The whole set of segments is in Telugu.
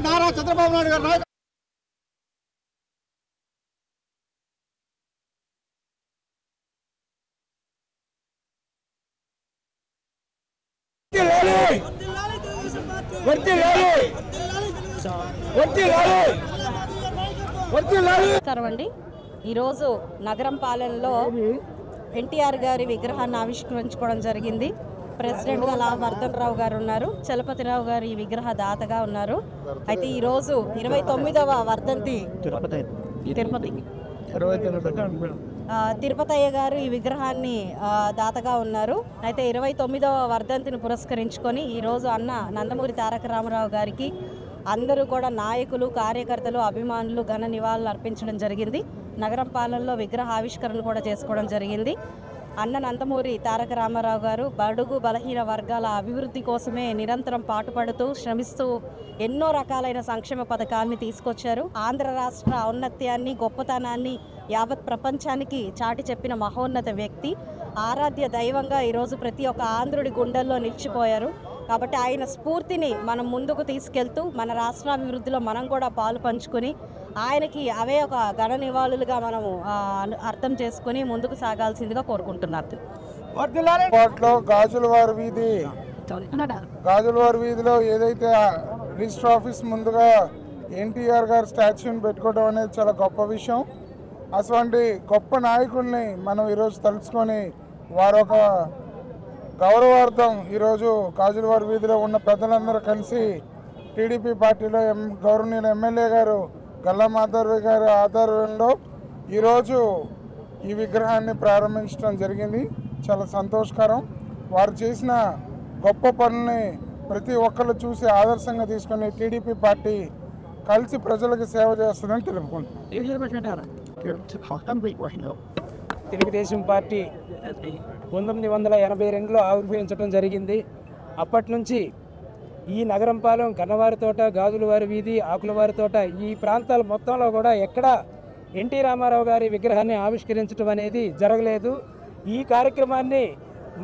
నారా చంద్రబాబు నాయుడు గారు నమస్కారం అండి. ఈరోజు నగరం పాలనలో ఎన్టీఆర్ గారి విగ్రహాన్ని ఆవిష్కరించుకోవడం జరిగింది. ప్రెసిడెంట్ గా వర్ధన్ రావు గారు ఉన్నారు, చలపతిరావు గారు ఈ విగ్రహ దాతగా ఉన్నారు. అయితే ఈరోజు 29వ వర్ధంతి తిరుపతయ్య గారు ఈ విగ్రహాన్ని దాతగా ఉన్నారు. అయితే 29వ వర్ధంతిని పురస్కరించుకొని ఈరోజు అన్న నందమూరి తారక రామారావు గారికి అందరూ కూడా నాయకులు, కార్యకర్తలు, అభిమానులు ఘన నివాళులు అర్పించడం జరిగింది. నగరం పాలనలో విగ్రహ ఆవిష్కరణ కూడా చేసుకోవడం జరిగింది. అన్న నందమూరి తారక రామారావు గారు బడుగు బలహీన వర్గాల అభివృద్ధి కోసమే నిరంతరం పాటుపడుతూ శ్రమిస్తూ ఎన్నో రకాలైన సంక్షేమ పథకాలని తీసుకొచ్చారు. ఆంధ్ర రాష్ట్ర ఔన్నత్యాన్ని, గొప్పతనాన్ని యావత్ ప్రపంచానికి చాటి చెప్పిన మహోన్నత వ్యక్తి, ఆరాధ్య దైవంగా ఈరోజు ప్రతి ఒక్క ఆంధ్రుడి గుండెల్లో నిలిచిపోయారు. కాబట్టి ఆయన స్ఫూర్తిని మనం ముందుకు తీసుకెళ్తూ మన రాష్ట్రాభివృద్ధిలో మనం కూడా పాలు పంచుకొని ఆయనకి అవే ఒక ఘన నివాళులుగా మనము అర్థం చేసుకుని ముందుకు సాగాల్సిందిగా కోరుకుంటున్నారు. గాజులవారి వీధిలో ఏదైతే రిజిస్టర్ ఆఫీస్ ముందుగా ఎన్టీఆర్ గారు స్టాచ్యూని పెట్టుకోవడం అనేది చాలా గొప్ప విషయం. అటువంటి గొప్ప నాయకుల్ని మనం ఈరోజు తలుచుకొని వారొక గౌరవార్థం ఈరోజు గాజులవారి వీధిలో ఉన్న పెద్దలందరూ కలిసి టీడీపీ పార్టీలో గౌరవనీయులు ఎమ్మెల్యే గారు గల్లా మాధవి గారి ఆధ్వర్యంలో ఈరోజు ఈ విగ్రహాన్ని ప్రారంభించడం జరిగింది. చాలా సంతోషకరం. వారు చేసిన గొప్ప పనుల్ని ప్రతి ఒక్కరు చూసి ఆదర్శంగా తీసుకుని టీడీపీ పార్టీ కలిసి ప్రజలకు సేవ చేస్తుందని తెలుపుకుంటున్నాం. తెలుగుదేశం పార్టీ 1982లో ఆవిర్భవించడం జరిగింది. అప్పటి నుంచి ఈ నగరంపాలెం, కన్నవారి తోట, గాజులవారి వీధి, ఆకులవారి తోట ఈ ప్రాంతాల మొత్తంలో కూడా ఎక్కడ ఎన్టీ రామారావు గారి విగ్రహాన్ని ఆవిష్కరించడం అనేది జరగలేదు. ఈ కార్యక్రమాన్ని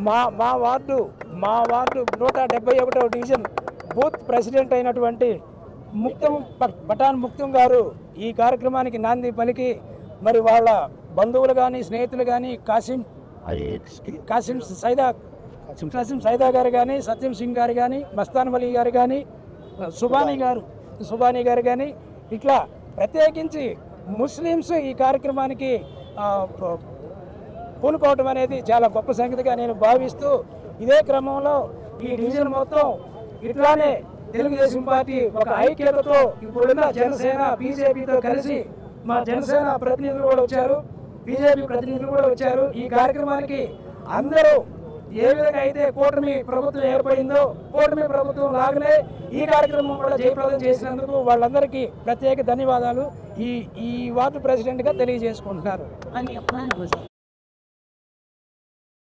మా వార్డు 171వ డివిజన్ బూత్ ప్రెసిడెంట్ అయినటువంటి పఠాన్ ముక్తం గారు ఈ కార్యక్రమానికి నాంది పలికి మరి వాళ్ళ బంధువులు కానీ, స్నేహితులు కానీ, కాసిం సైదా గారు కానీ, సత్యం సింగ్ గారు కానీ, మస్తాన్ వలీ గారు కానీ, సుబానీ గారు కానీ, ఇట్లా ప్రత్యేకించి ముస్లిమ్స్ ఈ కార్యక్రమానికి పూనుకోవటం అనేది చాలా గొప్ప సంగతిగా నేను భావిస్తూ, ఇదే క్రమంలో ఈ డివిజన్ మొత్తం ఇట్లానే తెలుగుదేశం పార్టీ ఒక ఐక్యతతో ఇప్పుడున్న జనసేన, బీజేపీతో కలిసి మా జనసేన ప్రతినిధులు కూడా వచ్చారు, బీజేపీ ప్రతినిధులు కూడా వచ్చారు. ఈ కార్యక్రమానికి అందరూ ఏ విధంగా అయితే కూటమి ప్రభుత్వం ఏర్పడిందో కూటమి ప్రభుత్వం లాగానే ఈ కార్యక్రమం కూడా జయప్రదం చేసినందుకు వాళ్ళందరికీ ప్రత్యేక ధన్యవాదాలు ఈ వార్డు ప్రెసిడెంట్గా తెలియజేసుకుంటున్నారు.